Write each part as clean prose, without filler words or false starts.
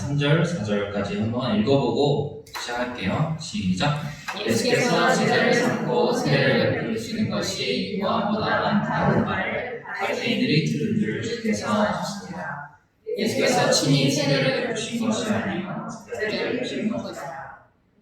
3절, 4절까지 한번 읽어보고 시작할게요. 시작! 예수께서 제자를 삼고 세례를 베푸시는 것이 요한보다 많다는 말을 바리새인들이 들은 줄 주께서 아시니라. 예수께서 친히 세례를 베푸신 것이 아니요 세례를 베푸신 것이라.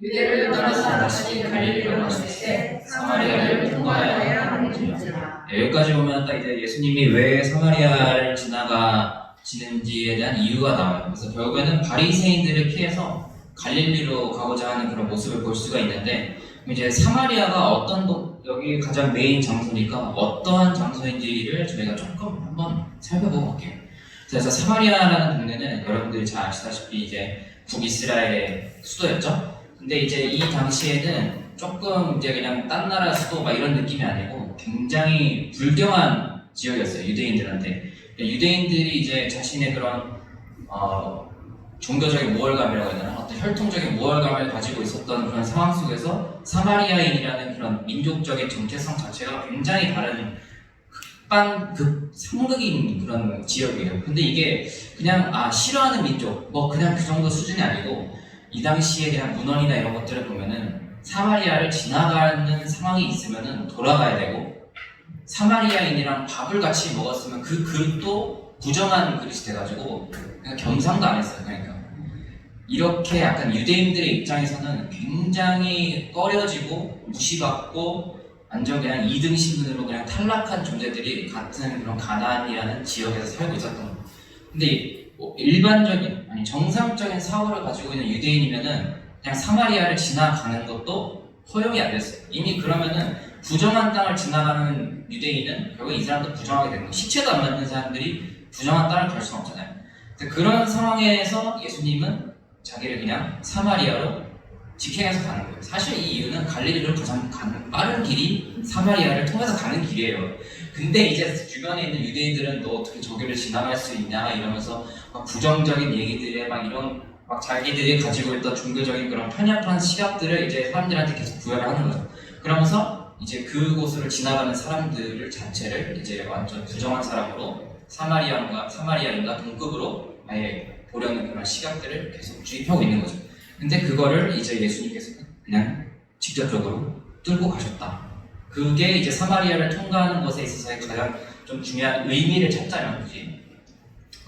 유대를 떠나서 다시 갈릴리로 가실 때 사마리아를 통과해야 하는지라. 여기까지 보면 딱 이제 예수님이 왜 사마리아를 지나가시는지에 대한 이유가 나와요. 그래서 결국에는 바리새인들을 피해서 갈릴리로 가고자 하는 그런 모습을 볼 수가 있는데, 이제 사마리아가 여기 가장 메인 장소니까 어떠한 장소인지를 저희가 조금 한번 살펴보고 갈게요. 그래서 사마리아라는 동네는 여러분들이 잘 아시다시피 이제 북이스라엘의 수도였죠. 근데 이제 이 당시에는 조금 이제 그냥 딴 나라 수도 막 이런 느낌이 아니고 굉장히 불경한 지역이었어요, 유대인들한테. 유대인들이 이제 자신의 그런 종교적인 우월감이라고 해야 되나, 어떤 혈통적인 우월감을 가지고 있었던 그런 상황 속에서 사마리아인이라는 그런 민족적인 정체성 자체가 굉장히 다른 상극인 그런 지역이에요. 근데 이게 그냥 싫어하는 민족, 뭐 그냥 그 정도 수준이 아니고, 이 당시에 그냥 문헌이나 이런 것들을 보면은 사마리아를 지나가는 상황이 있으면은 돌아가야 되고, 사마리아인이랑 밥을 같이 먹었으면 그 그릇도 부정한 그릇이 돼가지고 그냥 겸상도 안 했어요. 그러니까 이렇게 약간 유대인들의 입장에서는 굉장히 꺼려지고 무시받고 완전 그냥 2등 신분으로 그냥 탈락한 존재들이 같은 그런 가나안이라는 지역에서 살고 있었던 거예요. 근데 일반적인, 정상적인 사고를 가지고 있는 유대인이면은 그냥 사마리아를 지나가는 것도 허용이 안 됐어요. 이미 그러면은 부정한 땅을 지나가는 유대인은 결국 이 사람도 부정하게 되는 거예요. 시체도 안 맞는 사람들이 부정한 땅을 갈 수는 없잖아요. 그런 상황에서 예수님은 자기를 그냥 사마리아로 직행해서 가는 거예요. 사실 이 이유는 갈릴리로 가장 빠른 길이 사마리아를 통해서 가는 길이에요. 근데 이제 주변에 있는 유대인들은 너 어떻게 저기를 지나갈 수 있냐 이러면서 막 부정적인 얘기들에 막 자기들이 가지고 있던 종교적인 그런 편협한 시각들을 이제 사람들한테 계속 부여를 하는 거죠. 그러면서 이제 그곳을 지나가는 사람들을 자체를 이제 완전 부정한 사람으로 사마리아인과 동급으로 아예 보려는 그런 시각들을 계속 주입하고 있는 거죠. 근데 그거를 이제 예수님께서 그냥 직접적으로 뚫고 가셨다. 그게 이제 사마리아를 통과하는 것에 있어서의 가장 좀 중요한 의미를 찾자면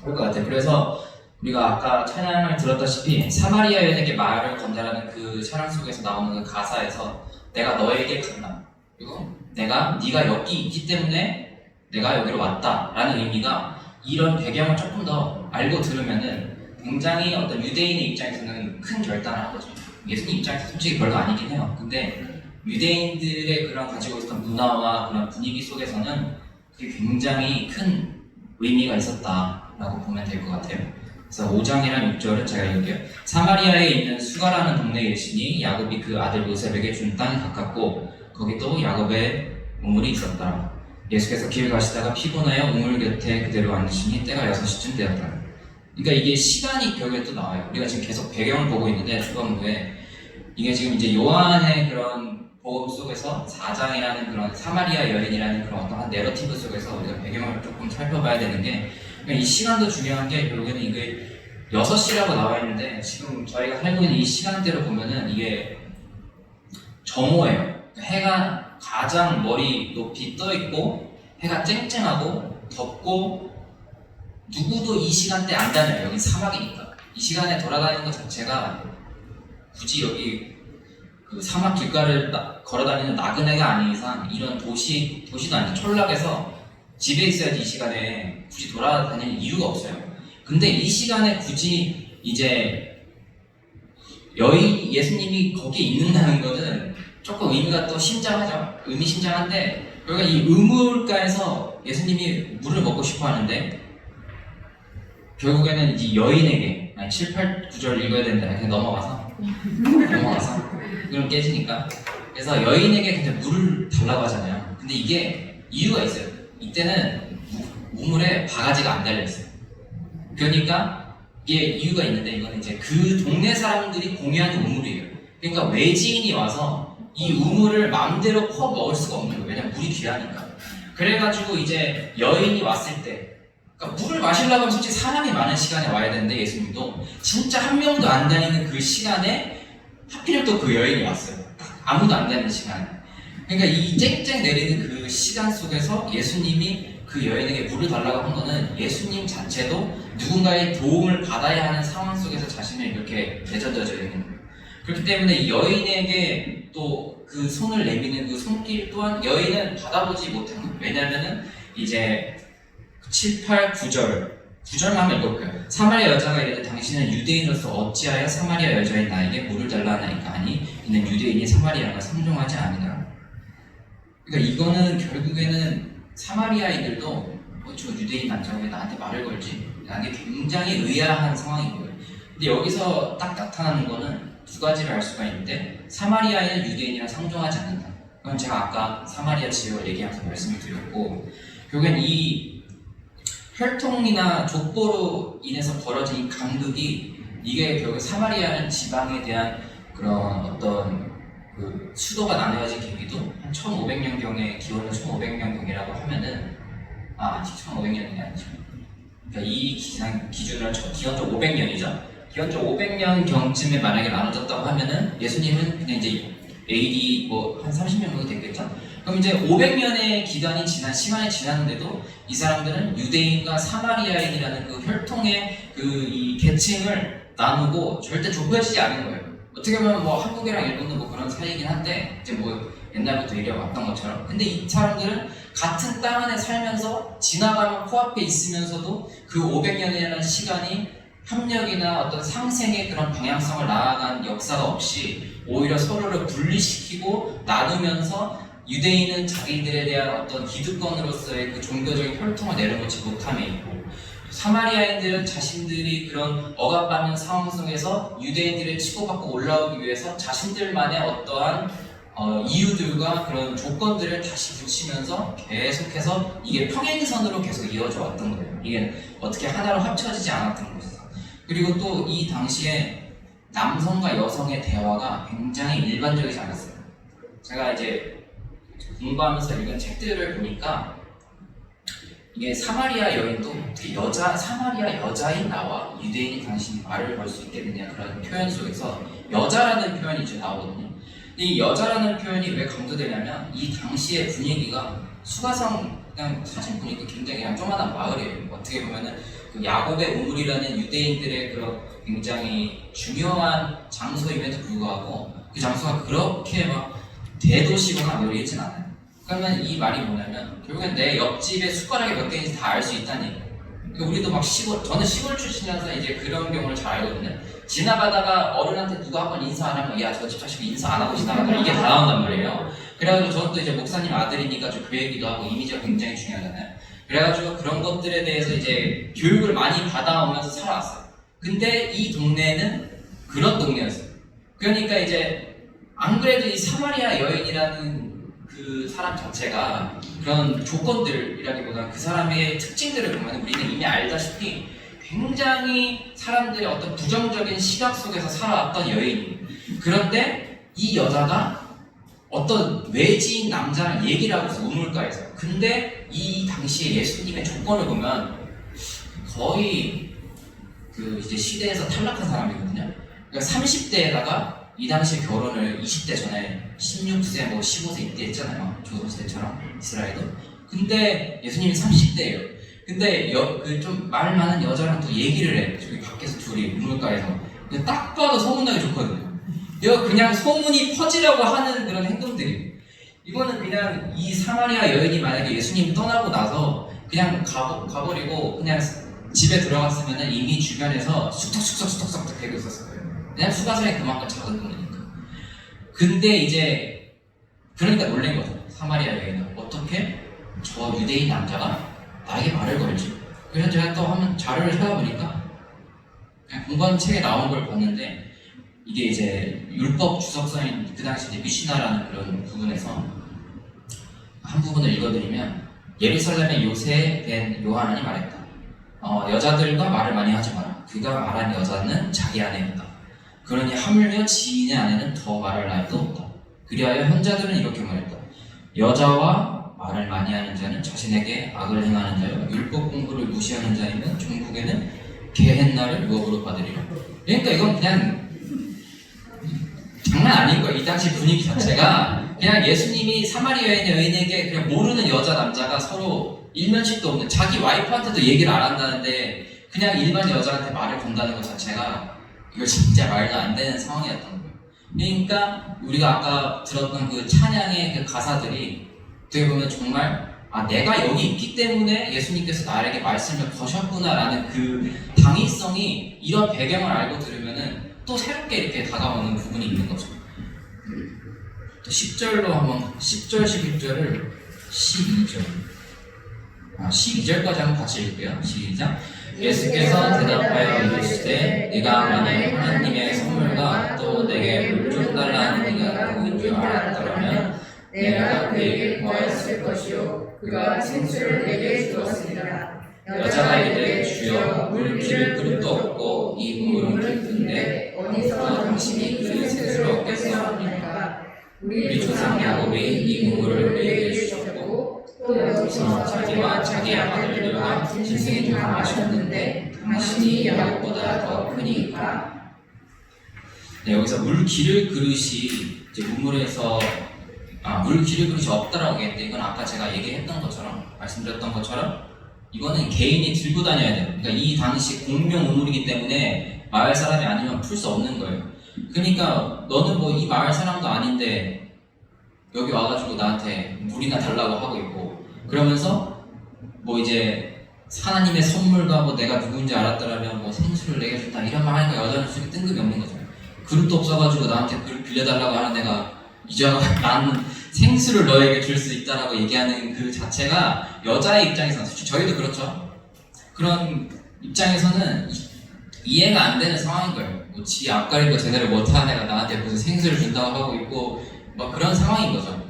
그럴 것 같아요. 그래서 우리가 아까 찬양을 들었다시피 사마리아인에게 말을 건다라는 그 찬양 속에서 나오는 그 가사에서 내가 너에게 간다, 그리고 네가 여기 있기 때문에 내가 여기로 왔다라는 의미가, 이런 배경을 조금 더 알고 들으면은 굉장히 어떤 유대인의 입장에서는 큰 결단을 한 거죠. 예수님 입장에서 솔직히 별거 아니긴 해요. 근데 유대인들의 그런 가지고 있었던 문화와 그런 분위기 속에서는 그게 굉장히 큰 의미가 있었다라고 보면 될 것 같아요. 그래서 5장이랑 6절은 제가 읽을게요. 사마리아에 있는 수가라는 동네에 계시니 야곱이 그 아들 요셉에게 준 땅이 가깝고 거기 또 야곱의 우물이 있었다. 예수께서 길 가시다가 피곤하여 우물 곁에 그대로 앉으시니 때가 6시쯤 되었다. 그러니까 이게 시간이 결국에 또 나와요. 우리가 지금 계속 배경을 보고 있는데 초반부에 이게 지금 이제 요한의 그런 복음 속에서 4장이라는 그런 사마리아 여인이라는 그런 어떤 내러티브 속에서 우리가 배경을 조금 살펴봐야 되는 게, 그러니까 이 시간도 중요한 게 결국에는 이게 6시라고 나와 있는데 지금 저희가 살고 있는 이 시간대로 보면은 이게 정오예요. 해가 가장 머리 높이 떠 있고 해가 쨍쨍하고 덥고 누구도 이 시간대 안 다녀요. 여기 사막이니까. 이 시간에 돌아다니는 것 자체가 굳이 여기 그 사막 길가를 걸어다니는 나그네가 아닌 이상 이런 도시도 아니죠. 촌락에서 집에 있어야지 이 시간에 굳이 돌아다니는 이유가 없어요. 근데 이 시간에 굳이 이제 예수님이 거기에 있는다는 것은 조금 의미가 또 의미심장한데, 그러니까 이 우물가에서 예수님이 물을 먹고 싶어 하는데 결국에는 이 여인에게 7, 8, 9절 읽어야 된다. 그냥 넘어가서 그럼 깨지니까. 그래서 여인에게 그냥 물을 달라고 하잖아요. 근데 이게 이유가 있어요. 이때는 우물에 바가지가 안 달려있어요. 그러니까 이게 이유가 있는데, 이거는 이제 그 동네 사람들이 공유하는 우물이에요. 그러니까 외지인이 와서 이 우물을 마음대로 퍼 먹을 수가 없는 거예요. 왜냐면 물이 귀하니까. 그래가지고 이제 여인이 왔을 때, 그러니까 물을 마시려고 하면 솔직히 사람이 많은 시간에 와야 되는데 예수님도 진짜 한 명도 안 다니는 그 시간에 하필 또 그 여인이 왔어요. 딱 아무도 안 다니는 시간에. 그러니까 이 쨍쨍 내리는 그 시간 속에서 예수님이 그 여인에게 물을 달라고 한 거는 예수님 자체도 누군가의 도움을 받아야 하는 상황 속에서 자신을 이렇게 내던져져 있는 거예요. 그렇기 때문에 이 여인에게 또 그 손을 내미는 그 손길 또한 여인은 받아보지 못한 거예요. 왜냐면은 이제 7, 8, 9절만 한번 읽어볼까요? 사마리아 여자가 이르되 당신은 유대인으로서 어찌하여 사마리아 여자인 나에게 물을 달라 하나이까 하니 이는 유대인이 사마리아가 상종하지 아니하라. 그러니까 이거는 결국에는 사마리아인들도 저 유대인 남자가 왜 나한테 말을 걸지? 라는 게 굉장히 의아한 상황인 거예요. 근데 여기서 딱 나타나는 거는 두 가지를 알 수가 있는데 사마리아인은 유대인이랑 상종하지 않는다. 그건 제가 아까 사마리아 지역을 얘기하면서 말씀을 드렸고 결국엔 이 혈통이나 족보로 인해서 벌어진 이 강극이 이게 결국 사마리아는 지방에 대한 그런 어떤 그 수도가 나누어진 계기도 한 1500년경에 기원은 1500년경이라고 하면은 아직 1500년이 아니죠. 그러니까 이 기준은 기원적 500년이죠. 기원적 500년경쯤에 만약에 나눠졌다고 하면은 예수님은 그냥 이제 AD 뭐 한 30년 정도 됐겠죠. 그럼 이제 500년의 시간이 지났는데도 이 사람들은 유대인과 사마리아인이라는 그 혈통의 그 이 계층을 나누고 절대 좁혀지지 않은 거예요. 어떻게 보면 뭐 한국이랑 일본도 뭐 그런 사이이긴 한데 이제 뭐 옛날부터 이래왔던 것처럼. 근데 이 사람들은 같은 땅 안에 살면서 지나가면 코앞에 있으면서도 그 500년이라는 시간이 협력이나 어떤 상생의 그런 방향성을 나아간 역사가 없이 오히려 서로를 분리시키고 나누면서 유대인은 자기들에 대한 어떤 기득권으로서의 그 종교적인 혈통을 내려놓지 못함에 있고 사마리아인들은 자신들이 그런 억압받는 상황 속에서 유대인들을 치고받고 올라오기 위해서 자신들만의 어떠한 이유들과 그런 조건들을 다시 붙이면서 계속해서 이게 평행선으로 계속 이어져 왔던 거예요. 이게 어떻게 하나로 합쳐지지 않았던 거죠. 그리고 또 이 당시에 남성과 여성의 대화가 굉장히 일반적이지 않았어요. 제가 이제 공부하면서 읽은 책들을 보니까 이게 사마리아 여인도 어떻게 사마리아 여자인 나와 유대인이 당신이 말을 걸 수 있겠느냐 그런 표현 속에서 여자라는 표현이 이제 나오거든요. 이 여자라는 표현이 왜 강조되냐면 이 당시의 분위기가 수가성 그냥 사진 보니까 굉장히 그냥 조그만한 마을이에요. 어떻게 보면은 그 야곱의 우물이라는 유대인들의 그런 굉장히 중요한 장소임에도 불구하고 그 장소가 그렇게 막 대도시거나 뭐 이러진 않아요. 그러면 이 말이 뭐냐면 결국엔 내 옆집에 숟가락이 몇 개인지 다 알 수 있다는 얘기예요. 그러니까 우리도 막 저는 시골 출신이라서 이제 그런 경우를 잘 알거든요. 지나가다가 어른한테 누가 한번 인사 안 하면 야 저 집 자식 인사 안 하고 지나가더라 이게 다 나온단 말이에요. 그래가지고 저는 또 이제 목사님 아들이니까 좀 교회기도 하고 이미지가 굉장히 중요하잖아요. 그래가지고 그런 것들에 대해서 이제 교육을 많이 받아오면서 살아왔어요. 근데 이 동네는 그런 동네였어요. 그러니까 이제 안 그래도 이 사마리아 여인이라는 그 사람 자체가 그런 조건들이라기보다는 그 사람의 특징들을 보면 우리는 이미 알다시피 굉장히 사람들의 어떤 부정적인 시각 속에서 살아왔던 여인이에요. 그런데 이 여자가 어떤 외지인 남자랑 얘기를 하고 있어, 우물가에서. 근데 이 당시에 예수님의 조건을 보면 거의 그 이제 시대에서 탈락한 사람이거든요. 그러니까 30대에다가 이 당시에 결혼을 20대 전에 16세, 뭐 15세 이때 했잖아요. 조선시대처럼 이스라엘도. 근데 예수님이 30대예요. 근데 그 좀 말 많은 여자랑 또 얘기를 해. 저기 밖에서 둘이 우물가에서. 근데 딱 봐도 소문나기 좋거든요. 이거 그냥 소문이 퍼지려고 하는 그런 행동들이. 이거는 그냥 이 사마리아 여인이 만약에 예수님 떠나고 나서 그냥 가버리고 그냥 집에 들어갔으면 이미 주변에서 쑥덕쑥덕 되고 있었을 거예요. 그냥 수가성이 그만큼 작은 동네니까. 근데 이제 그러니까 놀란 거죠. 사마리아 여인은 어떻게 저 유대인 남자가 나에게 말을 걸지. 그래서 제가 또 한번 자료를 찾아보니까 그냥 공부하는 책에 나온 걸 봤는데 이게 이제 율법 주석서인 그 당시 이제 미시나라는 그런 부분에서 한 부분을 읽어드리면 예루살렘의 요새에 된 요한이 말했다. 여자들과 말을 많이 하지 마라. 그가 말한 여자는 자기 아내였다. 그러니 하물며 지인의 아내는 더 말할 나위도 없다. 그리하여 현자들은 이렇게 말했다. 여자와 말을 많이 하는 자는 자신에게 악을 행하는 자요 율법 공부를 무시하는 자이면 종국에는 게헨나를 유업으로 받으리라. 그러니까 이건 그냥 장난 아닌 거예요. 이 당시 분위기 자체가 그냥 예수님이 사마리아인 여인에게 그냥 모르는 여자 남자가 서로 일면식도 없는 자기 와이프한테도 얘기를 안 한다는데 그냥 일반 여자한테 말을 건다는 것 자체가 이거 진짜 말도 안 되는 상황이었던 거예요. 그러니까 우리가 아까 들었던 그 찬양의 그 가사들이 어떻게 보면 정말 내가 여기 있기 때문에 예수님께서 나에게 말씀을 거셨구나라는 그 당위성이 이런 배경을 알고 들으면은 또 새롭게 이렇게 다가오는 부분이 있는 거죠. 또 10절로 한번 10절, 11절을 12절 12절까지 한번 같이 읽을게요. 시작. 예수께서 대답하여 이르시되 네가 만일 하나님의 선물과 또 내게 물 좀 달라는 네가 누구인 줄 알았더라면 내가 그에게 구하였을 것이요 그가 생수를 내게 주었으리라. 여자가 이르되 주여 물 기를 그릇도 없고 이 물은 깊은데 어디서 당신이 그 생수를 얻겠사옵니까? 우리 조상 야곱이 이 물을 우리에게 주셨고 또 여기서 자기와 자기 아들들과 짐승이 다 마셨는데 당신이 야곱보다 더 크니까. 네, 여기서 물 기를 그릇이 이제 우물에서 물 기를 그릇이 없다라고 했는데 이건 아까 제가 얘기했던 것처럼 말씀드렸던 것처럼 이거는 개인이 들고 다녀야 돼요. 그러니까 이 당시 공명 우물이기 때문에 마을 사람이 아니면 풀 수 없는 거예요. 그러니까 너는 뭐 이 마을 사람도 아닌데 여기 와가지고 나한테 물이나 달라고 하고 있고 그러면서 뭐 이제 하나님의 선물과 뭐 내가 누구인지 알았더라면 뭐 생수를 내게 줬다 이런 말 하니까 여자는 솔직히 뜬금이 없는 거죠. 그릇도 없어가지고 나한테 그릇 빌려달라고 하는 내가 이제 나는 생수를 너에게 줄 수 있다라고 얘기하는 그 자체가 여자의 입장에서는 솔직히 저희도 그렇죠. 그런 입장에서는 이해가 안 되는 상황인 거예요. 뭐 지 앞가림도 제대로 못하는 애가 나한테 무슨 생수를 준다고 하고 있고 뭐 그런 상황인 거죠.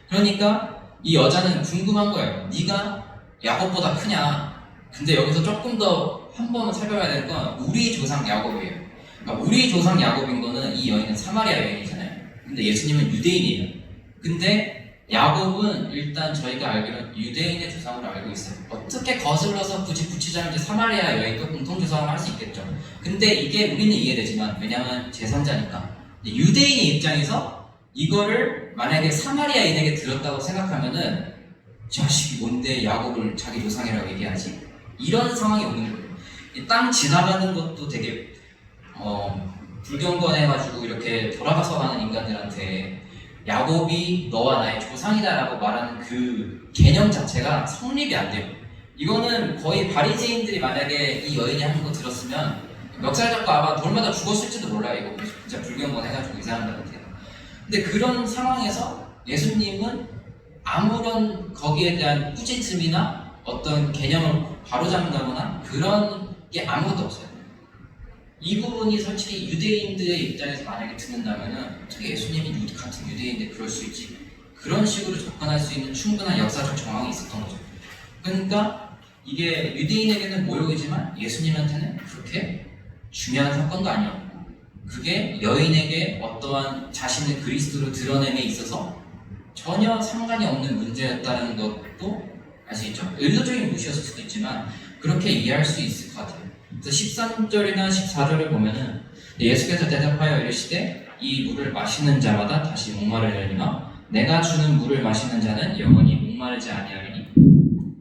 그러니까 이 여자는 궁금한 거예요. 네가 야곱보다 크냐? 근데 여기서 조금 더 한 번은 살펴봐야 될 건 우리 조상 야곱이에요. 그러니까 우리 조상 야곱인 거는 이 여인은 사마리아 여인이잖아요. 근데 예수님은 유대인이에요. 근데 야곱은 일단 저희가 알기로는 유대인의 조상으로 알고 있어요. 어떻게 거슬러서 굳이 붙이자면 이제 사마리아 여인도 공통조상을 할 수 있겠죠. 근데 이게 우리는 이해되지만 왜냐하면 제3자니까 유대인의 입장에서 이거를 만약에 사마리아인에게 들었다고 생각하면은 자식이 뭔데 야곱을 자기 조상이라고 얘기하지? 이런 상황이 오는 거예요. 이 땅 지나가는 것도 되게 불경건해가지고 이렇게 돌아가서 가는 인간들한테 야곱이 너와 나의 조상이다라고 말하는 그 개념 자체가 성립이 안 돼요. 이거는 거의 바리새인들이 만약에 이 여인이 하는 거 들었으면 멱살 잡고 아마 돌마다 죽었을지도 몰라요. 이거 진짜 불경건해가지고 이상한 것 같아요. 근데 그런 상황에서 예수님은 아무런 거기에 대한 꾸짖음이나 어떤 개념을 바로잡는다거나 그런 게 아무것도 없어요. 이 부분이 솔직히 유대인들의 입장에서 만약에 듣는다면은 어떻게 예수님이 같은 유대인인데 그럴 수 있지? 그런 식으로 접근할 수 있는 충분한 역사적 정황이 있었던 거죠. 그러니까 이게 유대인에게는 모욕이지만 예수님한테는 그렇게 중요한 사건도 아니었고 그게 여인에게 어떠한 자신의 그리스도로 드러냄에 있어서 전혀 상관이 없는 문제였다는 것도 아시겠죠? 의도적인 무시였을 수도 있지만 그렇게 이해할 수 있을 것 같아요. 그래서 13절이나 14절을 보면은 예수께서 대답하여 이르시되 이 물을 마시는 자마다 다시 목마르려니와 내가 주는 물을 마시는 자는 영원히 목마르지 아니하리니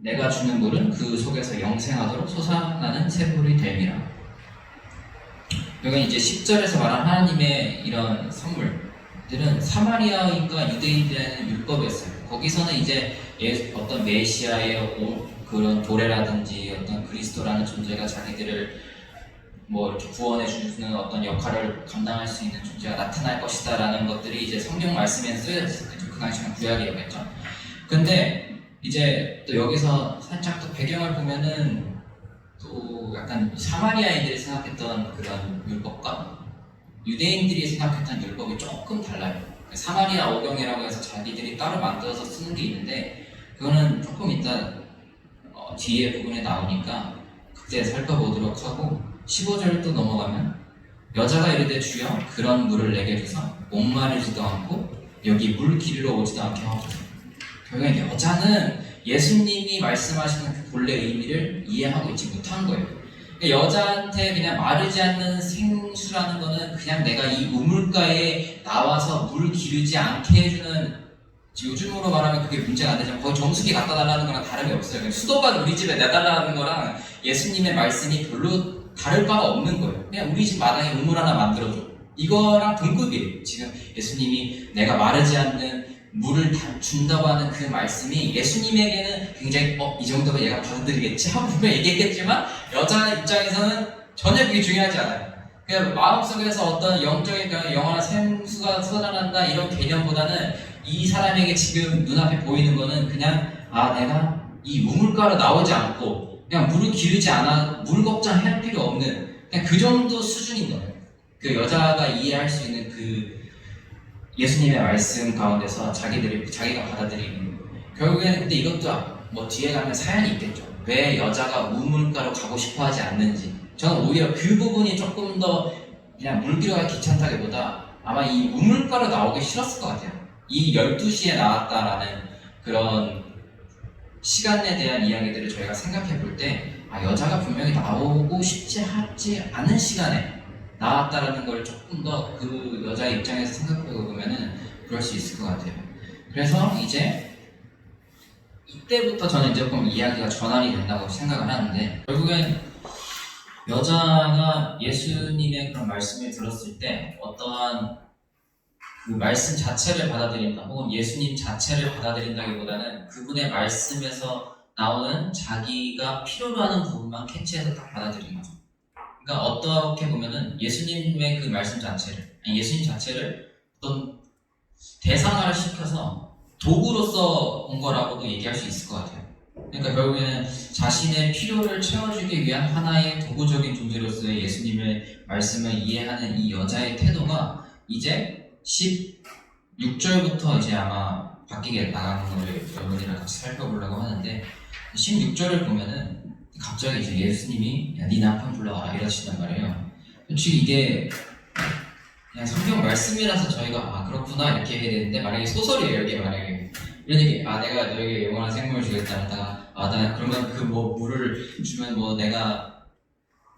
내가 주는 물은 그 속에서 영생하도록 솟아나는 샘물이 됨이라. 여기 이제 10절에서 말한 하나님의 이런 선물들은 사마리아인과 유대인들에는 율법이었어요. 거기서는 이제 어떤 메시아의 그런 도래라든지 어떤 그리스도라는 존재가 자기들을 뭐 이렇게 구원해 주는 어떤 역할을 감당할 수 있는 존재가 나타날 것이다라는 것들이 이제 성경 말씀에 쓰여져 있었겠죠. 그 당시는 구약이었겠죠. 근데 이제 또 여기서 살짝 또 배경을 보면은 또 약간 사마리아인들이 생각했던 그런 율법과 유대인들이 생각했던 율법이 조금 달라요. 사마리아 어경이라고 해서 자기들이 따로 만들어서 쓰는 게 있는데 그거는 조금 이따 뒤에 부분에 나오니까 그때 살펴보도록 하고 15절 또 넘어가면 여자가 이르되 주여 그런 물을 내게 주사 목마르지도 않고 여기 물 기르러 오지도 않게 하소서. 결국엔 여자는 예수님이 말씀하시는 그 본래 의미를 이해하고 있지 못한 거예요. 그러니까 여자한테 그냥 마르지 않는 생수라는 거는 그냥 내가 이 우물가에 나와서 물 기르지 않게 해주는, 요즘으로 말하면 그게 문제가 안 되지만 거의 정수기 갖다 달라는 거랑 다름이 없어요. 그냥 수도관 우리 집에 내달라는 거랑 예수님의 말씀이 별로 다를 바가 없는 거예요. 그냥 우리 집 마당에 우물 하나 만들어줘, 이거랑 동급이에요. 지금 예수님이 내가 마르지 않는 물을 준다고 하는 그 말씀이 예수님에게는 굉장히 이 정도면 얘가 받아들이겠지 하고 분명 얘기했겠지만, 여자 입장에서는 전혀 그게 중요하지 않아요. 그냥 마음속에서 어떤 영적인 영원한 생수가 쏟아난다 이런 개념보다는 이 사람에게 지금 눈앞에 보이는 거는 그냥 내가 이 우물가로 나오지 않고 그냥 물을 기르지 않아 물 걱정할 필요 없는 그냥 그 정도 수준인 거예요. 그 여자가 이해할 수 있는 그 예수님의 말씀 가운데서 자기가 받아들이는 거예요. 결국에는 근데 이것도 뭐 뒤에 가면 사연이 있겠죠. 왜 여자가 우물가로 가고 싶어 하지 않는지. 저는 오히려 그 부분이 조금 더 그냥 물 기르기가 귀찮다기보다 아마 이 우물가로 나오기 싫었을 것 같아요. 이 12시에 나왔다라는 그런 시간에 대한 이야기들을 저희가 생각해 볼 때 여자가 분명히 나오고 싶지 않은 시간에 나왔다라는 걸 조금 더 그 여자의 입장에서 생각해 보면은 그럴 수 있을 것 같아요. 그래서 이제 이때부터 저는 이제 조금 이야기가 전환이 된다고 생각을 하는데, 결국엔 여자가 예수님의 그런 말씀을 들었을 때 어떠한 그 말씀 자체를 받아들인다, 혹은 예수님 자체를 받아들인다기보다는 그분의 말씀에서 나오는 자기가 필요로 하는 부분만 캐치해서 딱 받아들이는 거죠. 그러니까 어떻게 보면은 예수님의 그 말씀 자체를, 예수님 자체를 어떤 대상화를 시켜서 도구로서 온 거라고도 얘기할 수 있을 것 같아요. 그러니까 결국에는 자신의 필요를 채워주기 위한 하나의 도구적인 존재로서의 예수님의 말씀을 이해하는 이 여자의 태도가 이제 16절부터 이제 아마 바뀌게 나가는 거를 여러분이랑 같이 살펴보려고 하는데, 16절을 보면은 갑자기 이제 예수님이 네 남편 불러와라 이러시단 말이에요. 솔직히 이게 그냥 성경 말씀이라서 저희가 그렇구나 이렇게 해야 되는데, 만약에 소설이에요. 이게 만약에 이런 얘기, 내가 너에게 영원한 생명을 주겠다 하다가 나 그러면 그 뭐 물을 주면 뭐 내가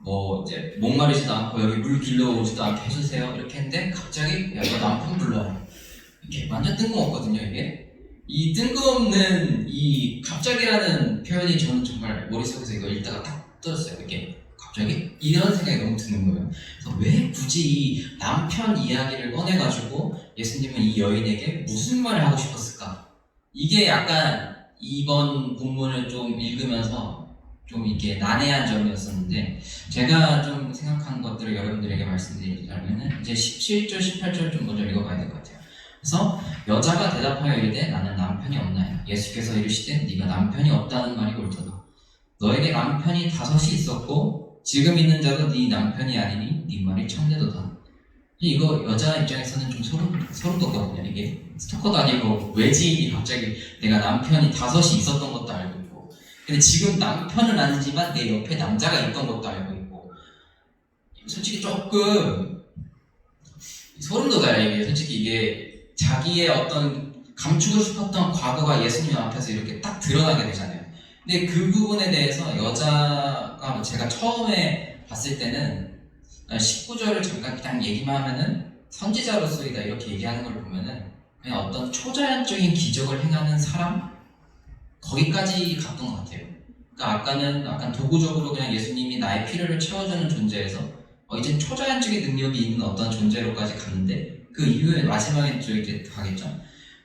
뭐 이제 목마르지도 않고 여기 물 길러오지도 않게 해주세요 이렇게 했는데, 갑자기 너 남편 불러와, 이렇게 완전 뜬금없거든요. 이게 이 뜬금없는 이 갑자기라는 표현이 저는 정말 머릿속에서 이거 읽다가 딱 떠졌어요. 이게 갑자기? 이런 생각이 너무 드는 거예요. 그래서 왜 굳이 이 남편 이야기를 꺼내가지고 예수님은 이 여인에게 무슨 말을 하고 싶었을까? 이게 약간 이번 본문을 좀 읽으면서 좀 이게 난해한 점이었었는데, 제가 좀 생각한 것들을 여러분들에게 말씀드리자면은 이제 17절, 18절 좀 먼저 읽어봐야 될 것 같아요. 그래서 여자가 대답하여 이르되 나는 남편이 없나이다. 예수께서 이르시되 네가 남편이 없다는 말이 옳도다. 너에게 남편이 5이 있었고 지금 있는 자도 네 남편이 아니니 네 말이 참되도다. 이거 여자 입장에서는 좀 소름 돋거든요. 이게 스토커도 아니고 외지인이 갑자기 내가 남편이 5이 있었던 것도 알고 있고, 근데 지금 남편은 아니지만 내 옆에 남자가 있던 것도 알고 있고, 솔직히 조금 소름 돋아요. 이게 솔직히 이게 자기의 어떤 감추고 싶었던 과거가 예수님 앞에서 이렇게 딱 드러나게 되잖아요. 근데 그 부분에 대해서 여자가 제가 처음에 봤을 때는 19절을 잠깐 그냥 얘기만 하면은 선지자로서이다 이렇게 얘기하는 걸 보면은 그냥 어떤 초자연적인 기적을 행하는 사람? 거기까지 갔던 것 같아요. 그러니까 아까는 약간 도구적으로 그냥 예수님이 나의 필요를 채워주는 존재에서 이제 초자연적인 능력이 있는 어떤 존재로까지 갔는데, 그 이후에 마지막에 또 이렇게 가겠죠.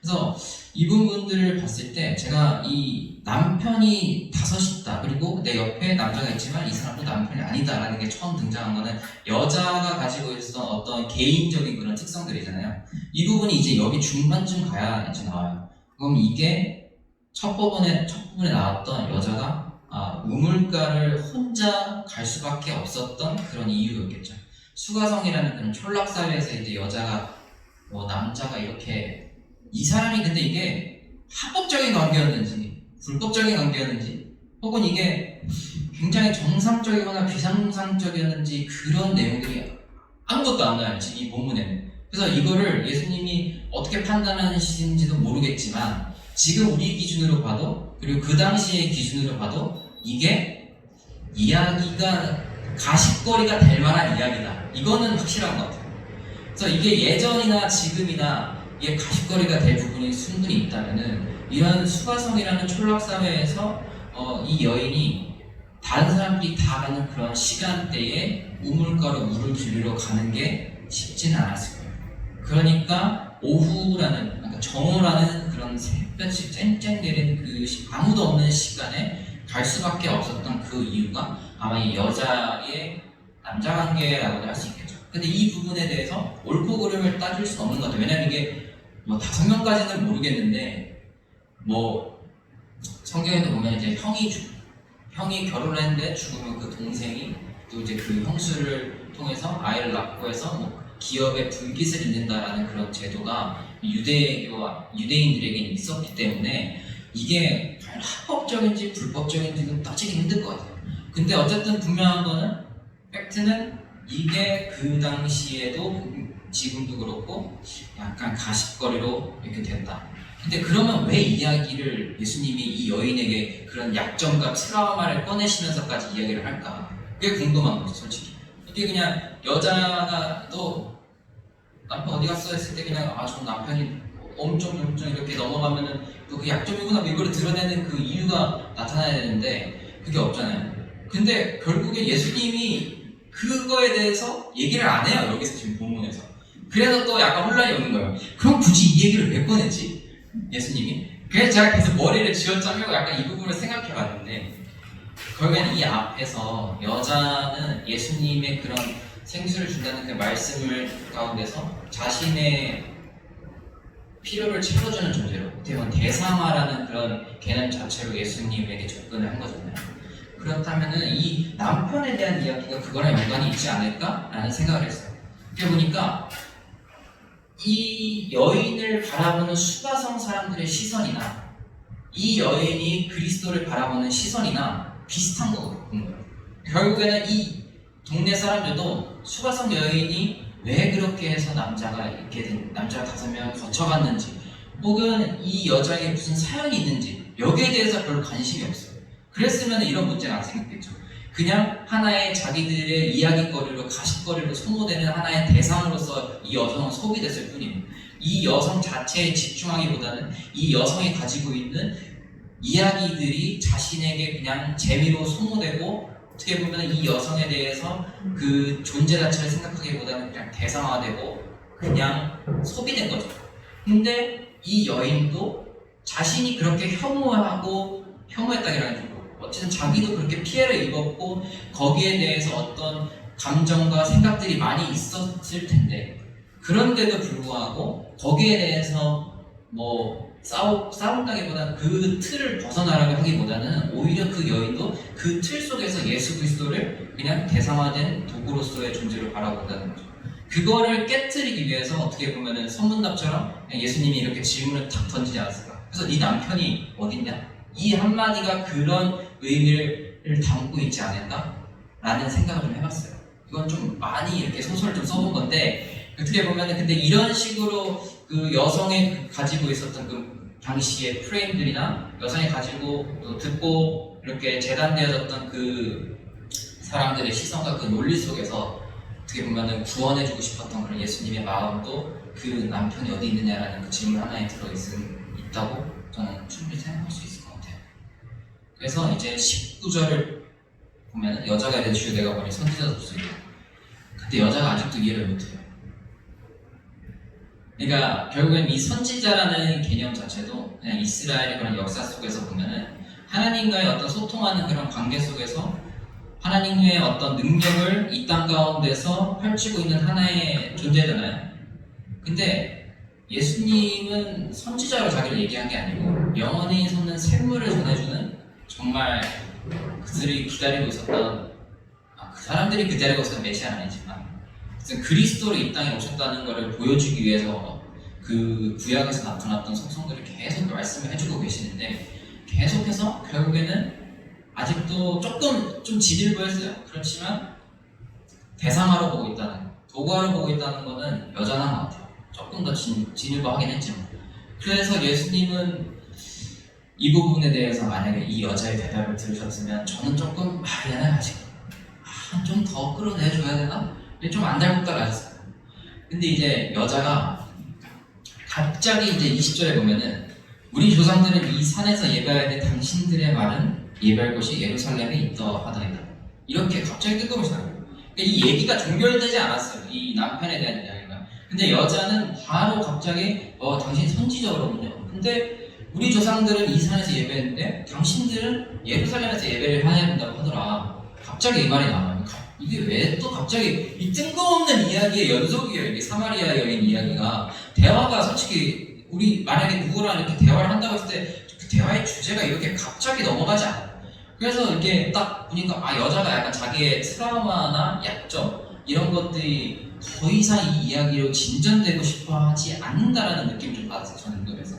그래서 이 부분들을 봤을 때 제가 이 남편이 5이 있다, 그리고 내 옆에 남자가 있지만 이 사람도 남편이 아니다라는 게 처음 등장한 거는 여자가 가지고 있었던 어떤 개인적인 그런 특성들이잖아요. 이 부분이 이제 여기 중반쯤 가야 이제 나와요. 그럼 이게 첫 부분에 나왔던 여자가 우물가를 혼자 갈 수밖에 없었던 그런 이유였겠죠. 수가성이라는 그런 촌락사회에서 이제 여자가 남자가 이렇게, 이 사람이 근데 이게 합법적인 관계였는지 불법적인 관계였는지, 혹은 이게 굉장히 정상적이거나 비정상적이었는지 그런 내용들이 아무것도 안 나와요, 지금 이 본문에는. 그래서 이거를 예수님이 어떻게 판단하시는지도 모르겠지만 지금 우리 기준으로 봐도 그리고 그 당시의 기준으로 봐도 이게 이야기가 가십거리가 될 만한 이야기다. 이거는 확실한 것 같아요. 그래서 이게 예전이나 지금이나 이게 가십거리가 될 부분이 충분히 있다면은 이런 수가성이라는 촌락사회에서 이 여인이 다른 사람들이 다 가는 그런 시간대에 우물가로 물을 빌리러 가는 게 쉽지는 않았을 거예요. 그러니까 오후라는, 그러니까 정오라는 그런 햇볕이 쨍쨍 내린 그 아무도 없는 시간에 갈 수밖에 없었던 그 이유가 아마 이 여자의 남자 관계라고도 할 수 있겠죠. 근데 이 부분에 대해서 옳고 그름을 따질 수 없는 것 같아요. 왜냐면 이게 뭐 5명까지는 모르겠는데 뭐 성경에도 보면 이제 형이 결혼했는데 죽으면 그 동생이 또 이제 그 형수를 통해서 아이를 낳고 해서 뭐 기업에 불깃을 잇는다라는 그런 제도가 유대인들에게는 있었기 때문에 이게 과연 합법적인지 불법적인지는 따지기 힘들 것 같아요. 근데 어쨌든 분명한 거는 팩트는 이게 그 당시에도 지금도 그렇고 약간 가십거리로 이렇게 됐다. 근데 그러면 왜 이야기를 예수님이 이 여인에게 그런 약점과 트라우마를 꺼내시면서까지 이야기를 할까? 그게 궁금한 거죠, 솔직히. 이게 그냥 여자가 또 남편 어디 갔어 했을 때 그냥 저 남편이 엄청 이렇게 넘어가면은 또 그 약점이구나 이거를 드러내는 그 이유가 나타나야 되는데 그게 없잖아요. 근데 결국에 예수님이 그거에 대해서 얘기를 안 해요, 여기서 지금 본문에서. 그래서 또 약간 혼란이 오는 거예요. 그럼 굳이 이 얘기를 왜 꺼냈지? 예수님이. 그래서 제가 계속 머리를 쥐어짜면서 약간 이 부분을 생각해 봤는데 결국에는 이 앞에서 여자는 예수님의 그런 생수를 준다는 그 말씀을 가운데서 자신의 필요를 채워주는 존재로 어떻게 보면 대상화라는 그런 개념 자체로 예수님에게 접근을 한 거잖아요. 그렇다면은 이 남편에 대한 이야기가 그거랑 연관이 있지 않을까라는 생각을 했어요. 그렇게 보니까 이 여인을 바라보는 수가성 사람들의 시선이나 이 여인이 그리스도를 바라보는 시선이나 비슷한 거거든요. 결국에는 이 동네 사람들도 수가성 여인이 왜 그렇게 해서 남자가 5명을 거쳐갔는지 혹은 이 여자에게 무슨 사연이 있는지 여기에 대해서 별로 관심이 없어요. 그랬으면 이런 문제는 안 생겼겠죠. 그냥 하나의 자기들의 이야기거리로 가십거리로 소모되는 하나의 대상으로서 이 여성은 소비됐을 뿐이에요. 이 여성 자체에 집중하기보다는 이 여성이 가지고 있는 이야기들이 자신에게 그냥 재미로 소모되고 어떻게 보면 이 여성에 대해서 그 존재 자체를 생각하기보다는 그냥 대상화되고 그냥 소비된 거죠. 근데 이 여인도 자신이 그렇게 혐오했다기라는 거 어쨌든 자기도 그렇게 피해를 입었고 거기에 대해서 어떤 감정과 생각들이 많이 있었을 텐데 그런데도 불구하고 거기에 대해서 뭐 싸운다기보다는 그 틀을 벗어나라고 하기보다는 오히려 그 여인도 그 틀 속에서 예수 그리스도를 그냥 대상화된 도구로서의 존재로 바라본다는 거죠. 그거를 깨트리기 위해서 어떻게 보면은 선문답처럼 예수님이 이렇게 질문을 탁 던지지 않았을까. 그래서 네 남편이 어딨냐? 이 한마디가 그런 의미를 담고 있지 않을까? 라는 생각을 좀 해봤어요. 이건 좀 많이 이렇게 소설을 좀 써본 건데 어떻게 보면은 근데 이런 식으로 그 여성이 가지고 있었던 그 당시의 프레임들이나 여성이 가지고 또 듣고 이렇게 재단되어졌던 그 사람들의 시선과 그 논리 속에서 어떻게 보면은 구원해주고 싶었던 그런 예수님의 마음도 그 남편이 어디 있느냐라는 그 질문 하나에 있다고 저는 충분히 생각할 수 있을 것 같아요. 그래서 이제 19절을 보면은 여자가 된 주유대가 보니 선지자 줬어요. 근데 여자가 아직도 이해를 못해요. 그러니까 결국엔 이 선지자라는 개념 자체도 그냥 이스라엘의 그런 역사 속에서 보면은 하나님과의 어떤 소통하는 그런 관계 속에서 하나님의 어떤 능력을 이 땅 가운데서 펼치고 있는 하나의 존재잖아요. 근데 예수님은 선지자로 자기를 얘기한 게 아니고 영원히 솟는 샘물을 전해주는 정말 그들이 기다리고 있었던 그 사람들이 기다리고 있었던 메시아는 아니지만 그리스도로 이 땅에 오셨다는 것을 보여주기 위해서 그 구약에서 나타났던 성성들을 계속 말씀을 해주고 계시는데 계속해서 결국에는 아직도 조금 좀 지질부했어요. 그렇지만 대상화로 보고 있다는 도구화로 보고 있다는 거는 여전한 것 같아요. 조금 더 진일보하긴 했지만 그래서 예수님은 이 부분에 대해서 만약에 이 여자의 대답을 들으셨으면 저는 조금 얘는 아직 좀 더 끌어내줘야 되나? 좀 안달복달 하셨어요. 근데 이제 여자가 갑자기 이제 20절에 보면은 우리 조상들은 이 산에서 예배해야 돼 당신들의 말은 예배할 곳이 예루살렘에 있다 하더이다. 이렇게 갑자기 뜬금없이 나와요. 그러니까 이 얘기가 종결되지 않았어요. 이 남편에 대한 이야기가. 근데 여자는 바로 갑자기 당신 선지자거든요. 근데 우리 조상들은 이 산에서 예배했는데 당신들은 예루살렘에서 예배를 해야 된다고 하더라. 갑자기 이 말이 나와요. 이게 왜 또 갑자기 이 뜬금없는 이야기의 연속이에요. 이게 사마리아 여인 이야기가. 대화가 솔직히 우리 만약에 누구랑 이렇게 대화를 한다고 했을 때 그 대화의 주제가 이렇게 갑자기 넘어가지 않아요. 그래서 이렇게 딱 보니까 여자가 약간 자기의 트라우마나 약점 이런 것들이 더 이상 이 이야기로 진전되고 싶어 하지 않는다라는 느낌을 좀 받았어요. 저는 그래서.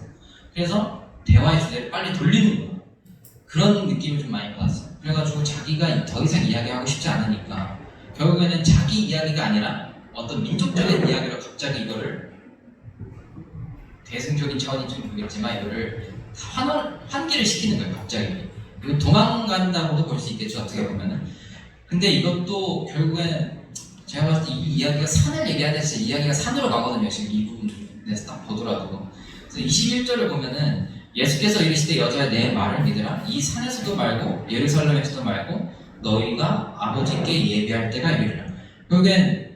그래서 대화의 주제를 빨리 돌리는 거예요. 그런 느낌을 좀 많이 받았어요. 그래가지고 자기가 더 이상 이야기하고 싶지 않으니까 결국에는 자기 이야기가 아니라 어떤 민족적인 이야기로 갑자기 이거를 대승적인 차원인지 모르겠지만 이거를 환기를 시키는 거예요. 갑자기. 이거 도망간다고도 볼 수 있겠죠. 어떻게 보면은. 근데 이것도 결국엔 제가 봤을 때 이 이야기가 산을 얘기하는데 진짜 이야기가 산으로 가거든요. 지금 이 부분에서 딱 보더라도. 그래서 21절을 보면은 예수께서 이르시되 여자야 내 말을 믿으라. 이 산에서도 말고 예루살렘에서도 말고 너희가 아버지께 예배할 때가 이르리라. 결국엔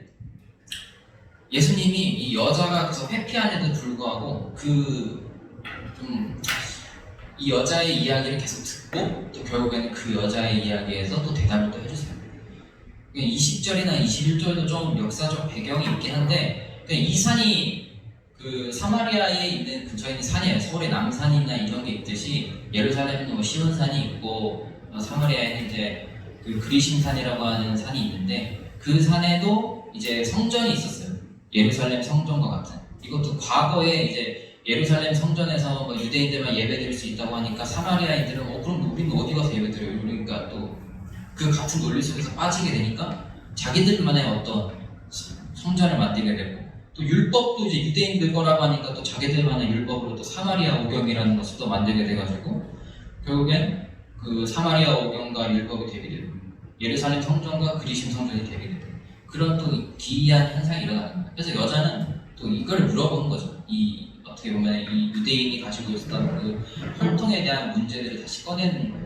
예수님이 이 여자가 그래서 회피함에도 불구하고 이 여자의 이야기를 계속 듣고 또 결국에는 그 여자의 이야기에서 또 대답을 또 해주세요. 20절이나 21절도 좀 역사적 배경이 있긴 한데 이 산이 그 사마리아에 있는 근처에 있는 산이에요. 서울의 남산이나 이런 게 있듯이 예루살렘에는 뭐 시온산이 있고 사마리아에는 이제 그 그리심산이라고 하는 산이 있는데 그 산에도 이제 성전이 있었어요. 예루살렘 성전과 같은. 이것도 과거에 이제 예루살렘 성전에서 뭐 유대인들만 예배드릴 수 있다고 하니까 사마리아인들은 그럼 우리는 어디 가서 예배드려요? 그러니까 또 그 같은 논리 속에서 빠지게 되니까 자기들만의 어떤 성전을 만들게 되고 또 율법도 이제 유대인들 거라고 하니까 또 자기들만의 율법으로 또 사마리아 오경이라는 것을 또 만들게 돼가지고 결국엔 그 사마리아 오경과 율법이 대비되고 예루살렘 성전과 그리심 성전이 대비되고 그런 또 기이한 현상이 일어나는 거예요. 그래서 여자는 또 이걸 물어보는 거죠. 어떻게 보면 이 유대인이 가지고 있었던 그 혈통에 대한 문제들을 다시 꺼내는 거예요.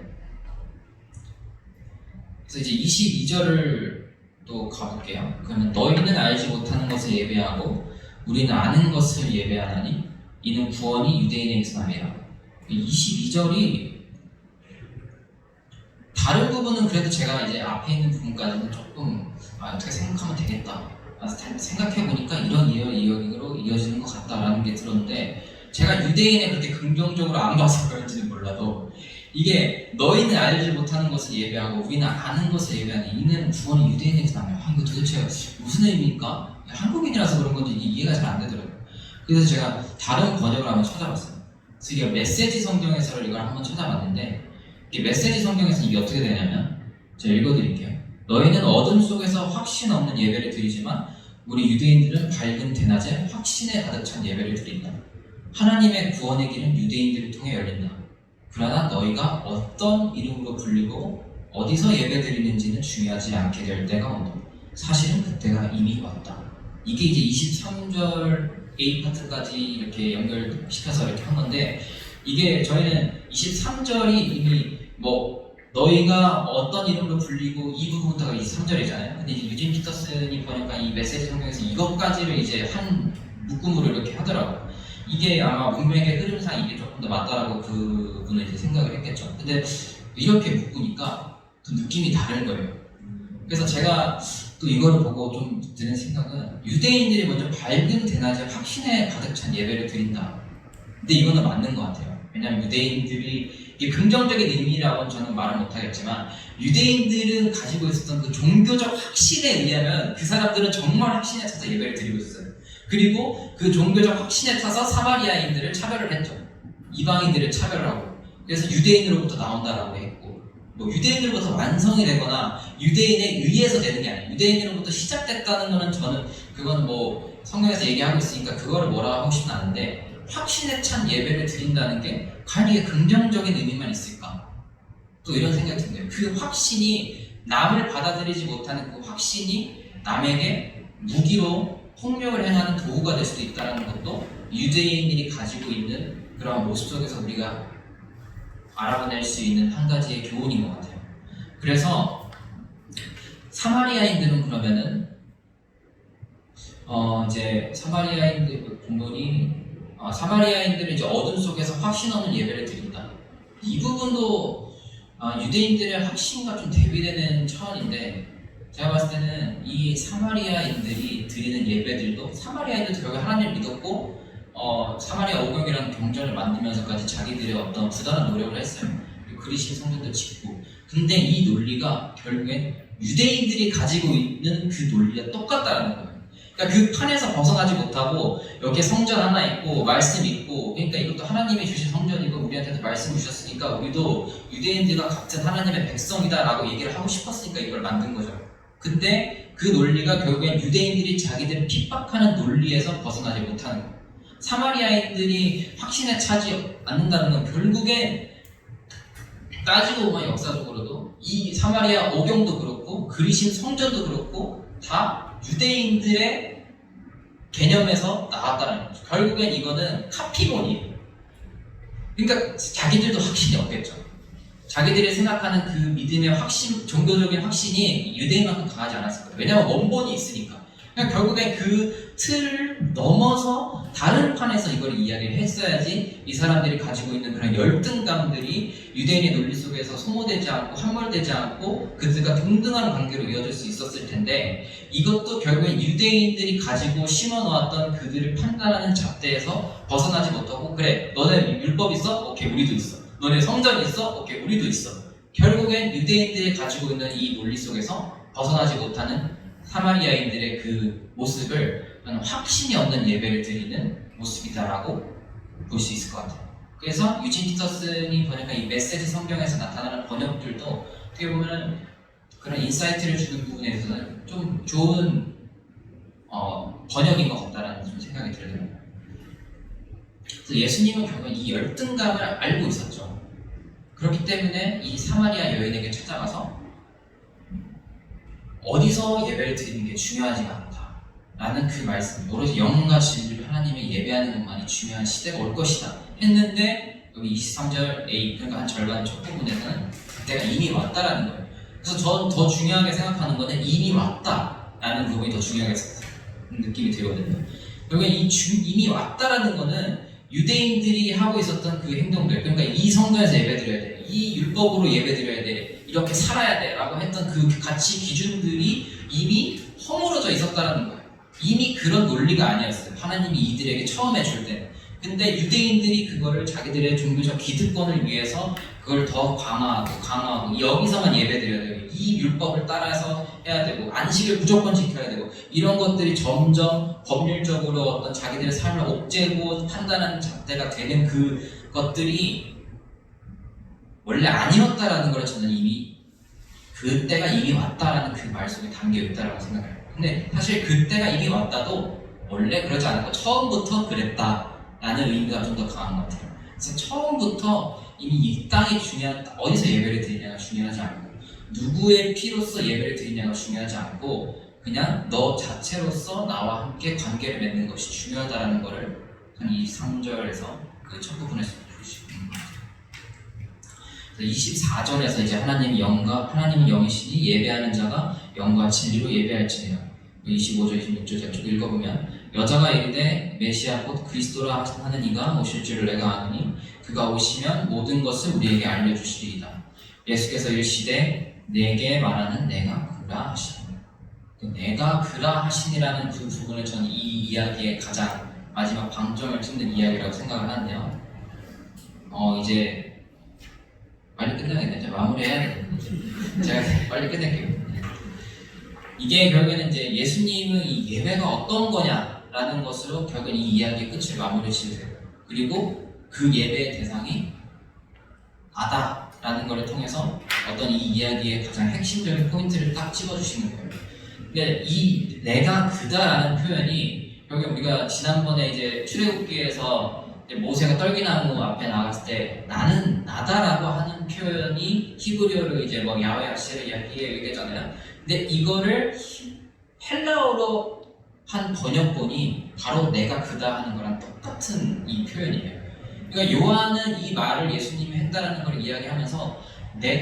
그래서 이제 22절을 또 가볼게요. 그러면 너희는 알지 못하는 것을 예배하고 우리는 아는 것을 예배하나니 이는 구원이 유대인에게서 남이라. 22절이 다른 부분은 그래도 제가 이제 앞에 있는 부분까지는 조금 어떻게 생각하면 되겠다. 생각해보니까 이런 이야기로 이어지는 것 같다라는 게 들었는데 제가 유대인에 그렇게 긍정적으로 안 봐서 그런지는 몰라도 이게 너희는 알지 못하는 것을 예배하고 우리는 아는 것을 예배하는 이는 구원이 유대인에게서 나면 이거 도대체 무슨 의미입니까? 한국인이라서 그런 건지 이해가 잘 안 되더라고요. 그래서 제가 다른 번역을 한번 찾아봤어요. 그래서 이게 메시지 성경에서를 이걸 한번 찾아봤는데 이게 메시지 성경에서 이게 어떻게 되냐면 제가 읽어드릴게요. 너희는 어둠 속에서 확신 없는 예배를 드리지만 우리 유대인들은 밝은 대낮에 확신에 가득 찬 예배를 드린다. 하나님의 구원의 길은 유대인들을 통해 열린다. 그러나 너희가 어떤 이름으로 불리고 어디서 예배드리는지는 중요하지 않게 될 때가 온다. 사실은 그때가 이미 왔다. 이게 이제 23절 A파트까지 이렇게 연결시켜서 이렇게 한 건데 이게 저희는 23절이 이미 너희가 어떤 이름으로 불리고 이 부분부터가 23절이잖아요. 근데 이제 유진 피터슨이 보니까 이 메시지 성경에서 이것까지를 이제 한 묶음으로 이렇게 하더라고요. 이게 아마 문맥의 흐름상 이게 조금 더 맞다라고 그분은 이제 생각을 했겠죠. 근데 이렇게 묶으니까 또 느낌이 다른 거예요. 그래서 제가 또 이거를 보고 좀 드는 생각은 유대인들이 먼저 밝은 대낮에 확신에 가득 찬 예배를 드린다. 근데 이거는 맞는 것 같아요. 왜냐하면 유대인들이 이게 긍정적인 의미라고는 저는 말은 못하겠지만 유대인들은 가지고 있었던 그 종교적 확신에 의하면 그 사람들은 정말 확신에 차서 예배를 드리고 있었어요. 그리고 그 종교적 확신에 타서 사마리아인들을 차별을 했죠. 이방인들을 차별하고 그래서 유대인으로부터 나온다라고 했고 유대인으로부터 완성이 되거나 유대인에 의해서 되는 게 아니에요. 유대인으로부터 시작됐다는 거는 저는 그거는 성경에서 얘기하고 있으니까 그거를 뭐라 하고 싶진 않은데 확신에 찬 예배를 드린다는 게 과연 이게 긍정적인 의미만 있을까? 또 이런 생각이 드는데요. 그 확신이 남을 받아들이지 못하는 그 확신이 남에게 무기로 폭력을 행하는 도구가 될 수도 있다는 것도 유대인들이 가지고 있는 그런 모습 속에서 우리가 알아낼 수 있는 한 가지의 교훈인 것 같아요. 그래서 사마리아인들은 그러면은 이제 사마리아인들 본문이 사마리아인들은 이제 어둠 속에서 확신 없는 예배를 드린다. 이 부분도 유대인들의 확신과 좀 대비되는 차원인데, 제가 봤을 때는 이 사마리아인들이 드리는 예배들도 사마리아인들도 결국 하나님을 믿었고 사마리아 오경이라는 경전을 만들면서까지 자기들의 어떤 부단한 노력을 했어요. 그리신 성전도 짓고. 근데 이 논리가 결국엔 유대인들이 가지고 있는 그 논리가 똑같다는 거예요. 그러니까 그 판에서 벗어나지 못하고 여기에 성전 하나 있고 말씀 있고, 그러니까 이것도 하나님이 주신 성전이고 우리한테도 말씀 주셨으니까 우리도 유대인들과 같은 하나님의 백성이다라고 얘기를 하고 싶었으니까 이걸 만든 거죠. 근데 그 논리가 결국엔 유대인들이 자기들을 핍박하는 논리에서 벗어나지 못하는 거예요. 사마리아인들이 확신에 차지 않는다는 건 결국엔 따지고 보면 역사적으로도 이 사마리아 오경도 그렇고 그리신 성전도 그렇고 다 유대인들의 개념에서 나왔다는 거죠. 결국엔 이거는 카피본이에요. 그러니까 자기들도 확신이 없겠죠. 자기들이 생각하는 그 믿음의 확신, 종교적인 확신이 유대인만큼 강하지 않았을 거예요. 왜냐하면 원본이 있으니까. 그러니까 결국엔 그 틀을 넘어서 다른 판에서 이걸 이야기를 했어야지 이 사람들이 가지고 있는 그런 열등감들이 유대인의 논리 속에서 소모되지 않고 함몰되지 않고 그들과 동등한 관계로 이어질 수 있었을 텐데, 이것도 결국엔 유대인들이 가지고 심어놓았던 그들을 판단하는 잣대에서 벗어나지 못하고, 그래 너네 율법 있어? 오케이 우리도 있어. 너네 성전 있어? 오케이 우리도 있어. 결국엔 유대인들이 가지고 있는 이 논리 속에서 벗어나지 못하는 사마리아인들의 그 모습을 확신이 없는 예배를 드리는 모습이다라고 볼 수 있을 것 같아요. 그래서 유진 피터슨이 번역한 이 메시지 성경에서 나타나는 번역들도 어떻게 보면 그런 인사이트를 주는 부분에 대해서는 좀 좋은 번역인 것 같다라는 좀 생각이 들어요. 그래서 예수님은 결국 이 열등감을 알고 있었죠. 그렇기 때문에 이 사마리아 여인에게 찾아가서 어디서 예배를 드리는 게 중요하지가 않다 라는 그 말씀, 오로지 영과 진리를 하나님을 예배하는 것만이 중요한 시대가 올 것이다 했는데, 여기 23절 A, 그러니까 한 절반 첫 부분에서는 그때가 이미 왔다라는 거예요. 그래서 저는 더 중요하게 생각하는 거는 이미 왔다라는 부분이 더 중요하게 느낌이 들거든요. 결국에 이미 왔다라는 거는 유대인들이 하고 있었던 그 행동들, 그러니까 이 성전에서 예배드려야 돼, 이 율법으로 예배드려야 돼, 이렇게 살아야 돼 라고 했던 그 가치 기준들이 이미 허물어져 있었다는 거예요. 이미 그런 논리가 아니었어요. 하나님이 이들에게 처음에 줄 때는. 근데 유대인들이 그거를 자기들의 종교적 기득권을 위해서 그걸 더 강화하고 여기서만 예배드려야 되고 이 율법을 따라서 해야 되고 안식을 무조건 지켜야 되고 이런 것들이 점점 법률적으로 어떤 자기들의 삶을 옥죄고 판단하는 잣대가 되는 그 것들이 원래 아니었다라는 걸 저는 이미 그때가 이미 왔다라는 그 말 속에 담겨 있다라고 생각해요. 근데 사실 그때가 이미 왔다도 원래 그러지 않았고 처음부터 그랬다라는 의미가 좀 더 강한 것 같아요. 그래서 처음부터 이미 이 땅이 중요한, 어디서 예배를 드리냐가 중요하지 않고 누구의 피로서 예배를 드리냐가 중요하지 않고 그냥 너 자체로서 나와 함께 관계를 맺는 것이 중요하다라는 것을 이 3절에서 그 첫 부분에서 볼 수 있는 것 같아요. 24절에서 이제 하나님은 영이시니 예배하는 자가 영과 진리로 예배할지니라. 25절, 26절 제가 쭉 읽어보면, 여자가 이르되 메시아 곧 그리스도라 하는 이가 오실 줄을 내가 아느니 그가 오시면 모든 것을 우리에게 알려주시리이다. 예수께서 이르시되 내게 말하는 내가 그라 하시니. 내가 그라 하시니라는 그 부분을 저는 이 이야기의 가장 마지막 방점을 찍는 이야기라고 생각을 하는데요. 이제 빨리 끝나겠네. 이제 마무리해야 되는데 제가 빨리 끝낼게요. 이게 결국에는 이제 예수님은 이 예배가 어떤 거냐라는 것으로 결국엔 이 이야기의 끝을 마무리 지으세요. 그리고 그 예배의 대상이 나다라는 것을 통해서 어떤 이 이야기의 가장 핵심적인 포인트를 딱 집어주시는 거예요. 근데 이 내가 그다라는 표현이 결국 우리가 지난번에 이제 출애굽기에서 이제 모세가 떨기나무 앞에 나갔을 때 나는 나다라고 하는 표현이 히브리어로 이제 뭐 야훼 아시르 야히에 얘기잖아요. 근데 이거를 헬라어로 한 번역본이 바로 내가 그다 하는 거랑 똑같은 이 표현이에요. 그러니까 요한은 이 말을 예수님이 했다라는 걸 이야기하면서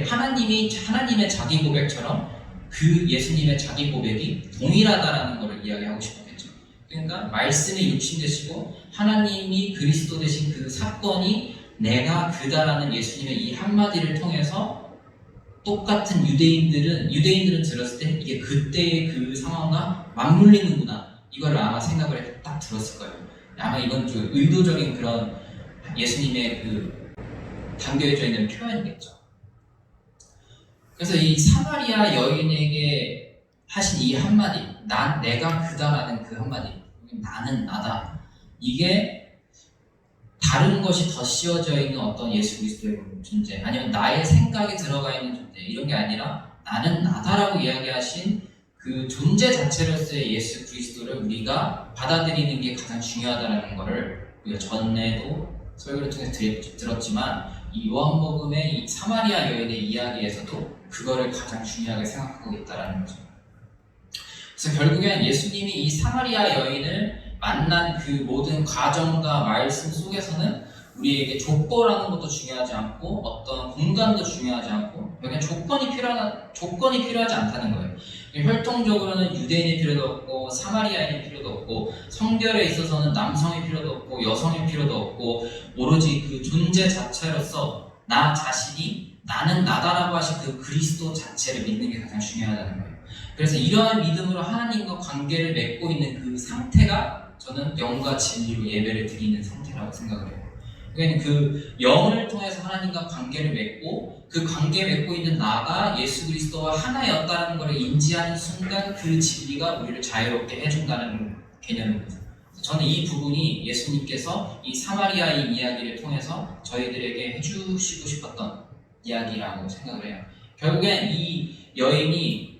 하나님의 자기 고백처럼 그 예수님의 자기 고백이 동일하다라는 걸 이야기하고 싶었겠죠. 그러니까 말씀이 육신되시고 하나님이 그리스도 되신 그 사건이 내가 그다라는 예수님의 이 한마디를 통해서 똑같은 유대인들은 들었을 때 이게 그때의 그 상황과 맞물리는구나 이걸 아마 생각을 딱 들었을 거예요. 아마 이건 좀 의도적인 그런 예수님의 그 담겨져 있는 표현이겠죠. 그래서 이 사마리아 여인에게 하신 이 한마디, 내가 그다라는 그 한마디, 나는 나다. 이게 다른 것이 더 씌워져 있는 어떤 예수 그리스도의 존재, 아니면 나의 생각이 들어가 있는 존재, 이런 게 아니라 나는 나다라고 이야기하신 그 존재 자체로서의 예수 그리스도를 우리가 받아들이는 게 가장 중요하다는 것을 우리가 전에도 설교를 통해서 들었지만 이 요한복음의 이 사마리아 여인의 이야기에서도 그거를 가장 중요하게 생각하고 있다는 거죠. 그래서 결국엔 예수님이 이 사마리아 여인을 만난 그 모든 과정과 말씀 속에서는 우리에게 족보라는 것도 중요하지 않고 어떤 공간도 중요하지 않고 여기는 조건이 필요하지 않다는 거예요. 혈통적으로는 유대인이 필요도 없고 사마리아인이 필요도 없고 성결에 있어서는 남성이 필요도 없고 여성이 필요도 없고 오로지 그 존재 자체로서 나 자신이 나는 나다라고 하신 그 그리스도 자체를 믿는 게 가장 중요하다는 거예요. 그래서 이러한 믿음으로 하나님과 관계를 맺고 있는 그 상태가 저는 영과 진리로 예배를 드리는 상태라고 생각을 해요. 그러니까 그 영을 통해서 하나님과 관계를 맺고 그 관계 맺고 있는 나가 예수 그리스도와 하나였다는 것을 인지하는 순간 그 진리가 우리를 자유롭게 해준다는 개념입니다. 저는 이 부분이 예수님께서 이 사마리아의 이야기를 통해서 저희들에게 해주시고 싶었던 이야기라고 생각을 해요. 결국엔 이 여인이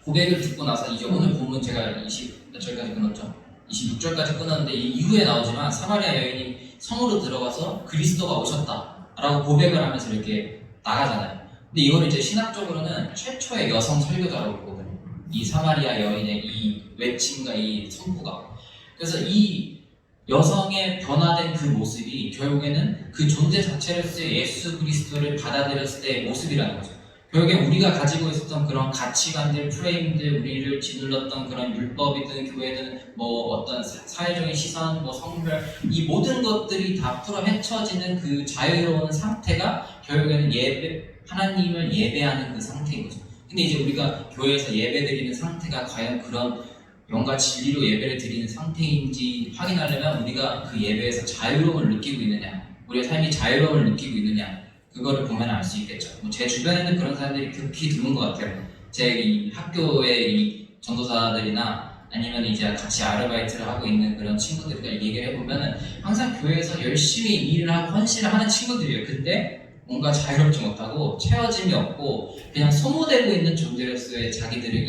고백을 듣고 나서 이제 오늘 보면 제가 20절까지 끊었죠. 26절까지 끊었는데 이 이후에 나오지만 사마리아 여인이 성으로 들어가서 그리스도가 오셨다라고 고백을 하면서 이렇게 나가잖아요. 근데 이걸 이제 신학적으로는 최초의 여성 설교자라고 보거든요. 이 사마리아 여인의 이 외침과 이 선포가. 그래서 이 여성의 변화된 그 모습이 결국에는 그 존재 자체로서의 예수 그리스도를 받아들였을 때의 모습이라는 거죠. 결국에 우리가 가지고 있었던 그런 가치관들, 프레임들, 우리를 짓눌렀던 그런 율법이든 교회든 뭐 어떤 사회적인 시선, 뭐 성별, 이 모든 것들이 다 풀어 헤쳐지는 그 자유로운 상태가 결국에는 하나님을 예배하는 그 상태인 거죠. 근데 이제 우리가 교회에서 예배드리는 상태가 과연 그런 영과 진리로 예배를 드리는 상태인지 확인하려면 우리가 그 예배에서 자유로움을 느끼고 있느냐, 우리의 삶이 자유로움을 느끼고 있느냐, 그거를 보면 알 수 있겠죠. 제 주변에는 그런 사람들이 극히 드문 것 같아요. 제 이 학교의 이 전도사들이나 아니면 이제 같이 아르바이트를 하고 있는 그런 친구들과 얘기를 해보면은 항상 교회에서 열심히 일을 하고 헌신을 하는 친구들이에요. 근데 뭔가 자유롭지 못하고 채워짐이 없고 그냥 소모되고 있는 존재로서의 자기들을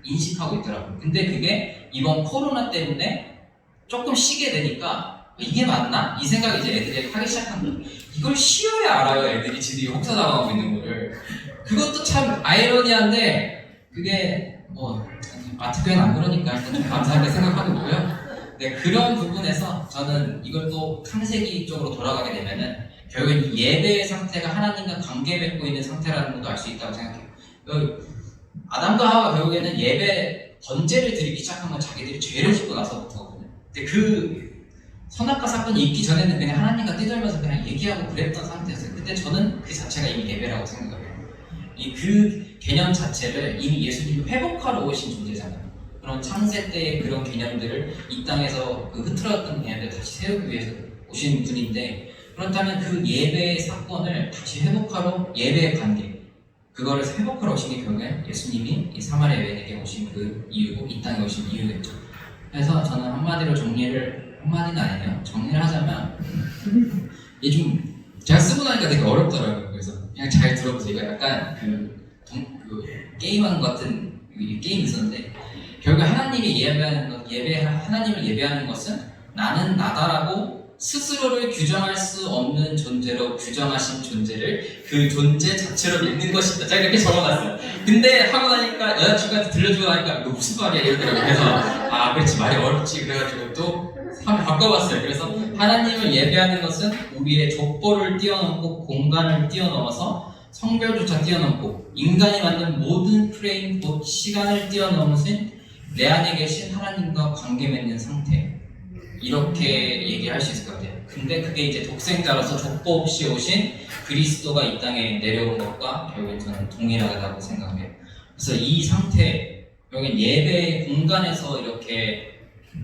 인식하고 있더라고요. 근데 그게 이번 코로나 때문에 조금 쉬게 되니까 이게 맞나? 이 생각이 이제 애들이 하기 시작한 거예요. 이걸 쉬어야 알아요, 애들이 지들이 혹사당하고 있는 거를. 그것도 참 아이러니한데 그게 뭐 아트교회는 안 그러니까 일단 좀 감사하게 생각하고 있고요. 네, 그런 부분에서 저는 이걸 또 창세기 쪽으로 돌아가게 되면은 결국엔 예배의 상태가 하나님과 관계 맺고 있는 상태라는 것도 알 수 있다고 생각해요. 아담과 하와가 결국에는 예배 번제를 드리기 시작한 건 자기들이 죄를 짓고 나서부터거든요. 근데 그 선악과 사건이 있기 전에는 그냥 하나님과 뛰돌면서 그냥 얘기하고 그랬던 상태였어요. 그때 저는 그 자체가 이미 예배라고 생각을 해요. 그 개념 자체를 이미 예수님이 회복하러 오신 존재잖아요. 그런 창세 때의 그런 개념들을 이 땅에서 그 흐트러졌던 개념들을 다시 세우기 위해서 오신 분인데, 그렇다면 그 예배의 사건을 다시 회복하러, 예배의 관계, 그거를 회복하러 오신 게 결국엔 예수님이 이 사마리아 여인에게 오신 그 이유고 이 땅에 오신 이유겠죠. 그래서 저는 한마디로 한마디는 아니에요. 정리를 하자면 이게 좀 제가 쓰고 나니까 되게 어렵더라고요. 그래서 그냥 잘 들어보세요. 이거 약간 그 게임하는 것 같은 게임이 있었는데, 결국 하나님을 예배하는 것은 나는 나다라고 스스로를 규정할 수 없는 존재로 규정하신 존재를 그 존재 자체로 믿는 것이다. 제가 이렇게 적어놨어요. 근데 하고 나니까 여자친구한테 들려주고 나니까 이거 무슨 말이야 이러더라고요. 그래서 아 그렇지 말이 어렵지 그래가지고 또 한번 바꿔봤어요. 그래서 하나님을 예배하는 것은 우리의 족보를 뛰어넘고 공간을 뛰어넘어서 성별조차 뛰어넘고 인간이 만든 모든 프레임 곧 시간을 뛰어넘으신 내 안에 계신 하나님과 관계 맺는 상태, 이렇게 얘기할 수 있을 것 같아요. 근데 그게 이제 독생자로서 족보 없이 오신 그리스도가 이 땅에 내려온 것과 결국엔 저는 동일하다고 생각해요. 그래서 이 상태, 여기 예배 공간에서 이렇게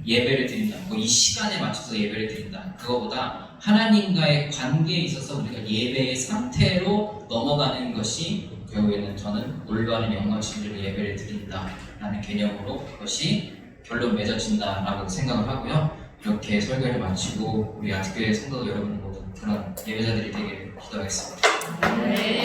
예배를 드린다, 뭐 이 시간에 맞춰서 예배를 드린다, 그거보다 하나님과의 관계에 있어서 우리가 예배의 상태로 넘어가는 것이 결국에는 저는 올바른 영광 진리로 예배를 드린다라는 개념으로 그것이 결론 맺어진다라고 생각을 하고요. 이렇게 설교를 마치고 우리 아트교회 성도 여러분 모두 그런 예배자들이 되기를 기도하겠습니다. 네.